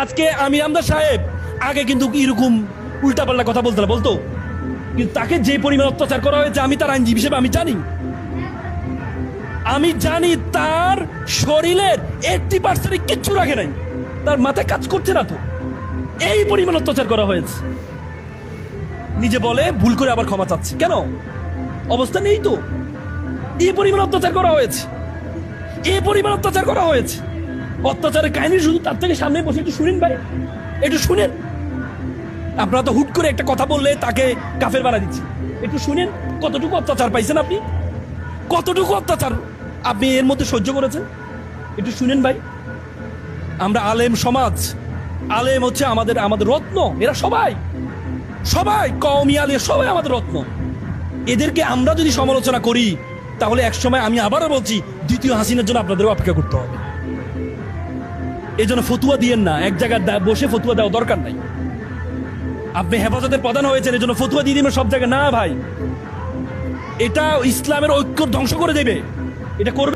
আজকে আমির আমদার সাহেব আগে কিন্তু এরকম উল্টাপাল্টা কথা বলতো, কিন্তু তাকে যে পরিমাণ অত্যাচার করা হয়েছে আমি তার আইনজীবী হিসেবে আমি জানি তার শরীরের 80% কিচ্ছু রাখে নাই, তার মাথায় কাজ করছে না তো, এই পরিমাণ অত্যাচার করা হয়েছে। নিজে বলে ভুল করে আবার ক্ষমা চাচ্ছে, কেন? অবস্থা নেই তো, এই পরিমাণ অত্যাচার করা হয়েছে, এই পরিমাণ অত্যাচার করা হয়েছে। অত্যাচারের কাহিনী শুধু তার থেকে সামনে বসে একটু শুনেন ভাই, একটু শুনেন। আপনারা তো হুট করে একটা কথা বললে তাকে কাফের বানা দিচ্ছে। একটু শুনেন কতটুকু অত্যাচার পাইছেন আপনি, কতটুকু অত্যাচার আপনি এর মধ্যে সহ্য করেছেন, একটু শুনেন ভাই। আমরা আলেম সমাজ, আলেম হচ্ছে আমাদের রত্ন, এরা সবাই কওমি আলেম, সবাই আমাদের রত্ন। এদেরকে আমরা যদি সমালোচনা করি তাহলে একসময়, আমি আবারও বলছি, দ্বিতীয় হাসিনার জন্য আপনাদের অপেক্ষা করতে হবে। এই জন্য ফতুয়া দিয়েন না, এক জায়গায় বসে ফতুয়া দেওয়া দরকার নাই। আপনি হেফাজতের প্রধান হয়েছেন এই জন্য ফতুয়া দিয়ে দিবেন সব জায়গায়, না ভাই, এটা ইসলামের ঐক্য ধ্বংস করে দেবে, এটা করবে।